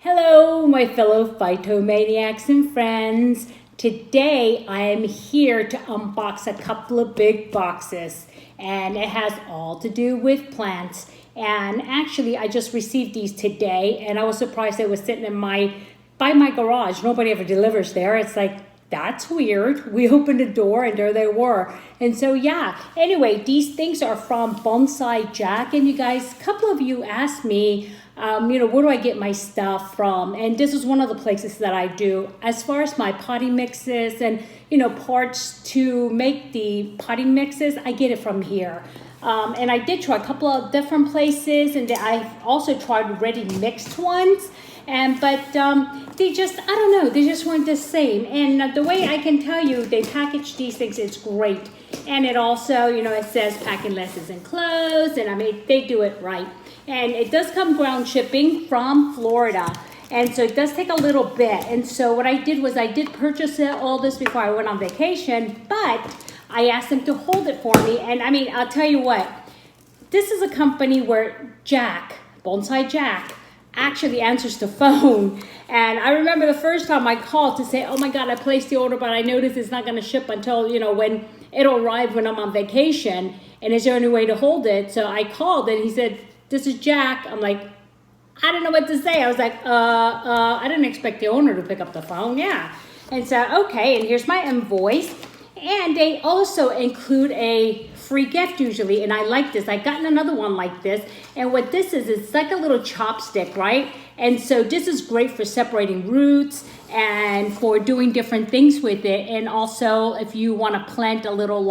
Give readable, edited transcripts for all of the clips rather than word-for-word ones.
Hello, my fellow phytomaniacs and friends. Today I am here to unbox a couple of big boxes, and it has all to do with plants. And actually, I just received these today, and I was surprised they were sitting by my garage. Nobody ever delivers there. It's like, that's weird. We opened the door and there they were. And so, yeah, anyway, these things are from Bonsai Jack. And you guys, a couple of you asked me, where do I get my stuff from? And this is one of the places that I do. As far as my potting mixes and, parts to make the potting mixes, I get it from here. And I did try a couple of different places, and I've also tried ready mixed ones. But they just, I don't know, they just weren't the same. And the way I can tell you, they package these things, it's great. And it also, it says packing less is enclosed, and they do it right. And it does come ground shipping from Florida. And so it does take a little bit. And so what I did was I did purchase all this before I went on vacation, but I asked them to hold it for me. And I'll tell you what, this is a company where Bonsai Jack, actually answers the phone. And I remember the first time I called to say, oh my God, I placed the order, but I noticed it's not going to ship until, when it'll arrive when I'm on vacation. And is there any way to hold it? So I called and he said, this is Jack. I'm like, I don't know what to say. I was like, I didn't expect the owner to pick up the phone. Yeah. And so, okay, and here's my invoice. And they also include a free gift usually, and I like this. I've gotten another one like this, and what this is, it's like a little chopstick, right? And so this is great for separating roots and for doing different things with it. And also if you want to plant a little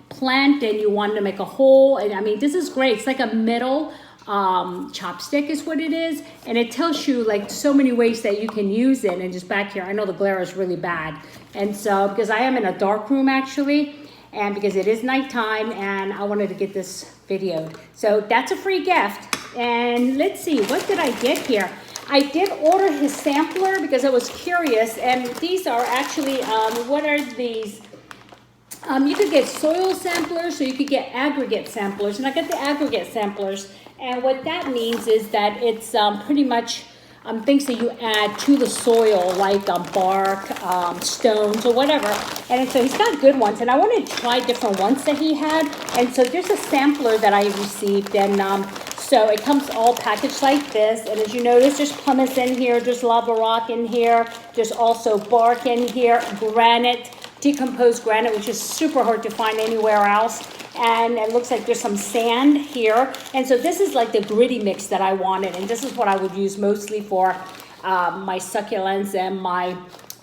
plant and you want to make a hole, and this is great. It's like a middle chopstick is what it is, and it tells you like so many ways that you can use it. And just back here, I know the glare is really bad, and so because I am in a dark room actually, and because it is nighttime, and I wanted to get this videoed, so that's a free gift. And let's see, what did I get here? I did order his sampler because I was curious, and these are actually what are these? You could get soil samplers, or you could get aggregate samplers, and I got the aggregate samplers. And what that means is that it's pretty much things that you add to the soil, like bark, stones, or whatever. And so he's got good ones, and I wanted to try different ones that he had. And so there's a sampler that I received, and so it comes all packaged like this. And as you notice, there's pumice in here, there's lava rock in here, there's also bark in here, granite, decomposed granite, which is super hard to find anywhere else. And it looks like there's some sand here. And so this is like the gritty mix that I wanted. And this is what I would use mostly for my succulents and my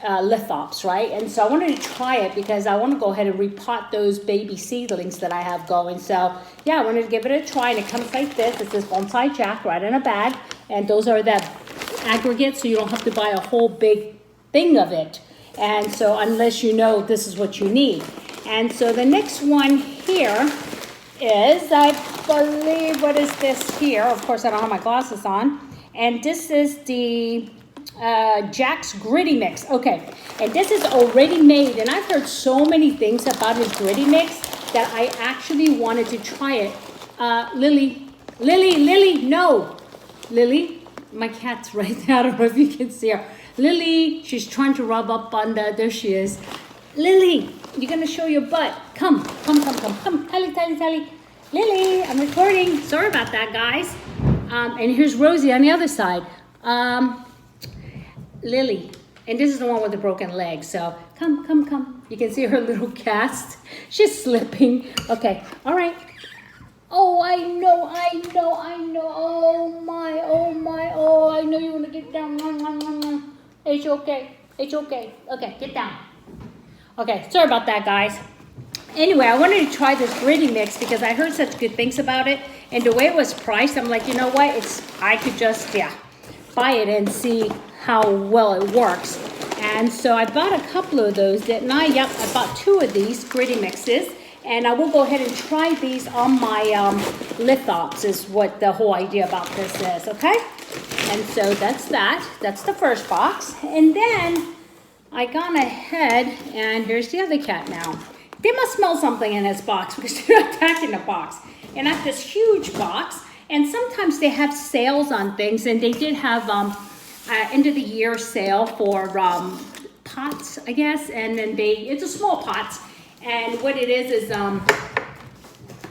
lithops, right? And so I wanted to try it because I want to go ahead and repot those baby seedlings that I have going. So yeah, I wanted to give it a try. And it comes like this. It says Bonsai Jack right in a bag. And those are the aggregates, so you don't have to buy a whole big thing of it. And so unless you know this is what you need. And so the next one here is, I believe, what is this here? Of course, I don't have my glasses on. And this is the Jack's Gritty Mix. Okay, and this is already made. And I've heard so many things about his Gritty Mix that I actually wanted to try it. Lily, no. Lily, my cat's right there. I don't know if you can see her. Lily, she's trying to rub up on there she is. Lily, you're gonna show your butt. Come, Tally. Lily, I'm recording. Sorry about that, guys. And here's Rosie on the other side. Lily, and this is the one with the broken leg. So come. You can see her little cast. She's slipping. Okay, all right. Oh, I know. Oh my. I know you wanna get down. It's okay. Okay, get down. Okay, sorry about that, guys. Anyway, I wanted to try this gritty mix because I heard such good things about it. And the way it was priced, I'm like, you know what? I could just, buy it and see how well it works. And so I bought a couple of those, didn't I? Yep, I bought 2 of these gritty mixes. And I will go ahead and try these on my lithops is what the whole idea about this is, okay? And so that's that. That's the first box. And then I gone ahead, and here's the other cat now. They must smell something in this box because they're not attacking the box. And I have this huge box, and sometimes they have sales on things, and they did have end of the year sale for pots, I guess, and then it's a small pots, and what it is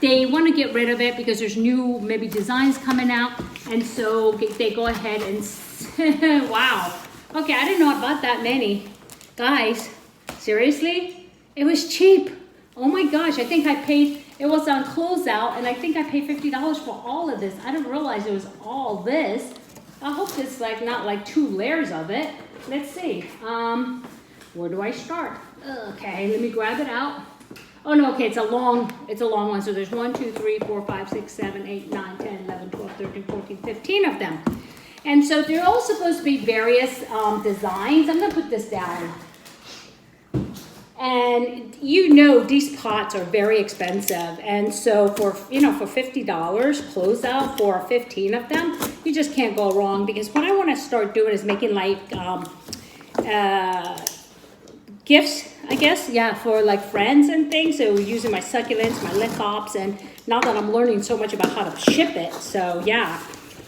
they want to get rid of it because there's new maybe designs coming out, and so they go ahead and wow, okay, I didn't know about that many, guys. Seriously, it was cheap. Oh my gosh, I think I paid, it was on closeout, and I think I paid $50 for all of this. I didn't realize it was all this. I hope it's like not like 2 layers of it. Let's see. Where do I start? Okay, let me grab it out. Oh no, okay, it's a long one. So there's 1, 2, 3, 4, 5, 6, 7, 8, 9, 10, 11, 12, 13, 14, 15 of them. And so they're all supposed to be various designs. I'm gonna put this down. And you know these pots are very expensive, and so for for $50 closeout for 15 of them, you just can't go wrong. Because what I want to start doing is making like gifts, I guess, yeah, for like friends and things. So using my succulents, my lithops, and now that I'm learning so much about how to ship it, so yeah.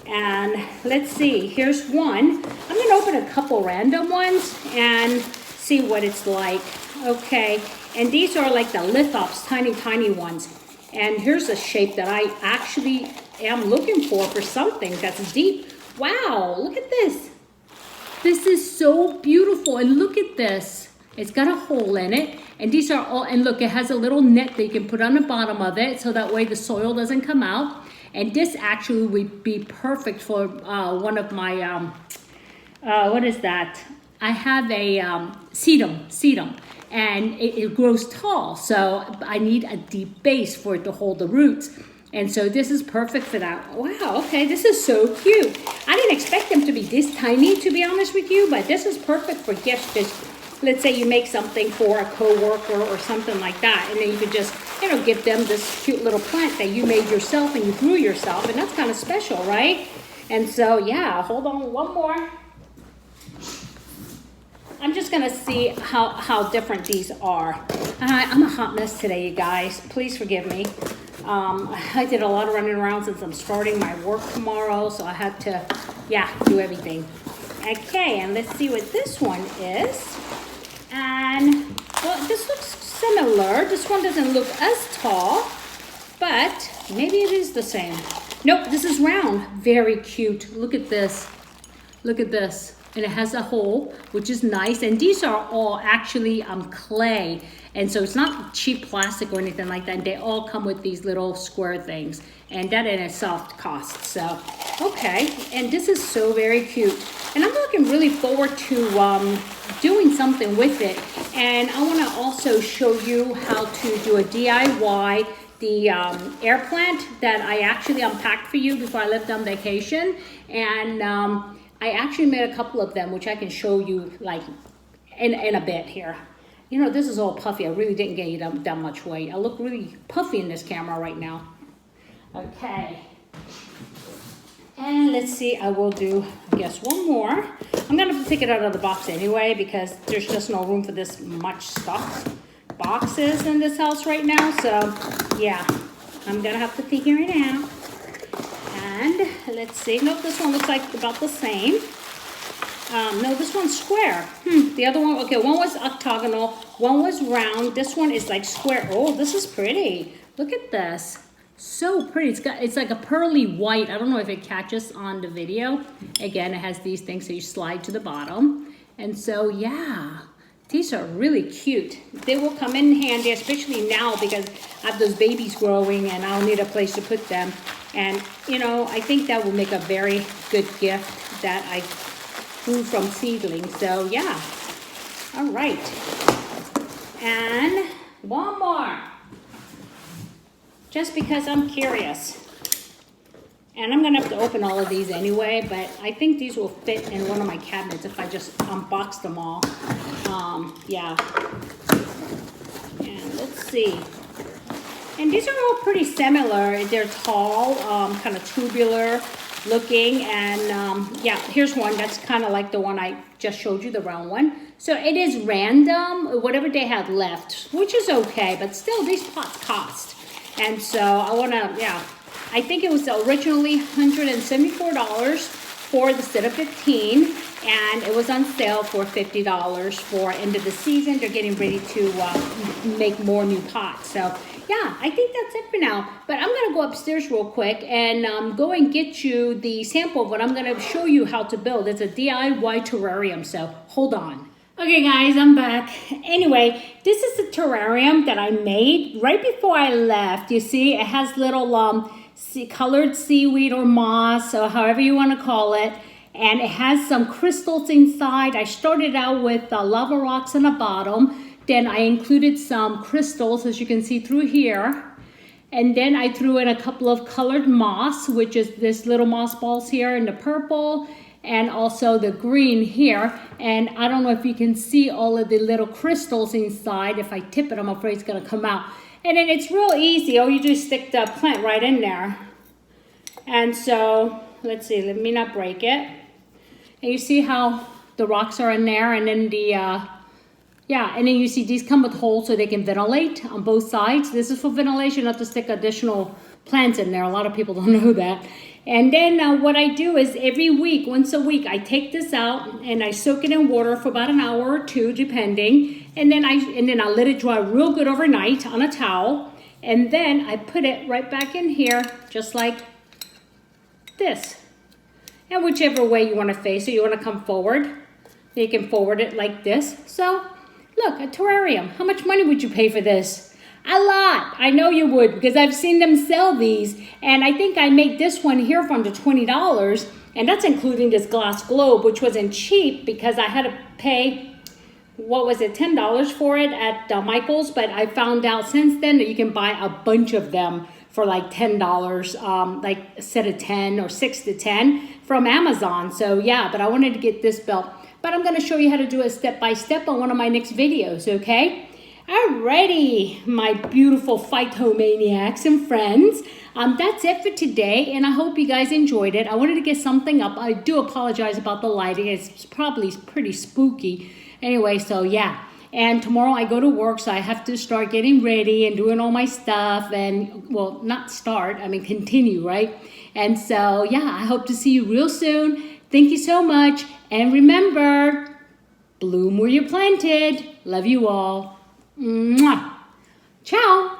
And let's see, here's one. I'm gonna open a couple random ones and see what it's like. Okay, and these are like the lithops, tiny ones. And here's a shape that I actually am looking for something that's deep. Wow, look at this. This is so beautiful, and look at this. It's got a hole in it, and these are all, and look, it has a little net that you can put on the bottom of it, so that way the soil doesn't come out. And this actually would be perfect for one of my, what is that? I have a sedum, and it grows tall, so I need a deep base for it to hold the roots. And so this is perfect for that. Wow, okay, this is so cute. I didn't expect them to be this tiny, to be honest with you, but this is perfect for gifts. Just, let's say you make something for a coworker or something like that, and then you could just, give them this cute little plant that you made yourself and you grew yourself, and that's kind of special, right? And so, yeah, hold on, one more. I'm just gonna see how different these are. I'm a hot mess today, you guys. Please forgive me. I did a lot of running around since I'm starting my work tomorrow, so I had to, do everything. Okay, and let's see what this one is. And, well, this looks similar. This one doesn't look as tall, but maybe it is the same. Nope, this is round. Very cute. Look at this. Look at this. And it has a hole, which is nice. And these are all actually clay. And so it's not cheap plastic or anything like that. And they all come with these little square things. And that in itself costs. So, okay. And this is so very cute. And I'm looking really forward to doing something with it. And I want to also show you how to do a DIY, the air plant that I actually unpacked for you before I left on vacation. And I actually made a couple of them, which I can show you like in a bit here. This is all puffy. I really didn't gain that much weight. I look really puffy in this camera right now. Okay. And let's see, I will do, I guess, one more. I'm going to take it out of the box anyway because there's just no room for this much stuff. Boxes in this house right now. So, yeah, I'm going to have to figure it out. And let's see. Nope, this one looks like about the same. No, this one's square. The other one, okay, one was octagonal, one was round. This one is like square. Oh, this is pretty. Look at this. So pretty. It's like a pearly white. I don't know if it catches on the video. Again, it has these things so you slide to the bottom. And so, yeah, these are really cute. They will come in handy, especially now because I have those babies growing and I'll need a place to put them. And, I think that will make a very good gift that I grew from seedlings. So, yeah. All right. And one more. Just because I'm curious. And I'm going to have to open all of these anyway, but I think these will fit in one of my cabinets if I just unbox them all. Yeah. And let's see. And these are all pretty similar. They're tall, kind of tubular looking. And yeah, here's one that's kind of like the one I just showed you, the round one. So it is random, whatever they had left, which is okay, but still these pots cost. And so I want to, yeah, I think it was originally $174 for the set of 15. It was on sale for $50 for end of the season. They're getting ready to make more new pots. So yeah, I think that's it for now. But I'm gonna go upstairs real quick and go and get you the sample of what I'm gonna show you how to build. It's a DIY terrarium, so hold on. Okay guys, I'm back. Anyway, this is the terrarium that I made right before I left. You see, it has little colored seaweed or moss, or however you want to call it. And it has some crystals inside. I started out with lava rocks on the bottom. Then I included some crystals, as you can see through here. And then I threw in a couple of colored moss, which is this little moss balls here in the purple. And also the green here. And I don't know if you can see all of the little crystals inside. If I tip it, I'm afraid it's gonna come out. And then it's real easy. All you do is stick the plant right in there. And so, let's see, let me not break it. And you see how the rocks are in there, and then the, and then you see these come with holes so they can ventilate on both sides. This is for ventilation, not to stick additional plants in there. A lot of people don't know that. And then what I do is every week, once a week, I take this out and I soak it in water for about an hour or two, depending. And then I let it dry real good overnight on a towel. And then I put it right back in here, just like this. And whichever way you want to face it, you want to come forward. You can forward it like this. So, look, a terrarium. How much money would you pay for this? A lot. I know you would, because I've seen them sell these. And I think I made this one here for under $20. And that's including this glass globe, which wasn't cheap because I had to pay, what was it, $10 for it at Michael's. But I found out since then that you can buy a bunch of them for like $10, like a set of 10 or 6 to 10 from Amazon. So yeah, but I wanted to get this built. But I'm going to show you how to do it step by step on one of my next videos, okay? Alrighty, my beautiful phytomaniacs and friends. That's it for today, and I hope you guys enjoyed it. I wanted to get something up. I do apologize about the lighting. It's probably pretty spooky. Anyway, so yeah. And tomorrow I go to work, so I have to start getting ready and doing all my stuff. And, well, not start, I mean continue, right? And so, yeah, I hope to see you real soon. Thank you so much. And remember, bloom where you're planted. Love you all. Mwah. Ciao.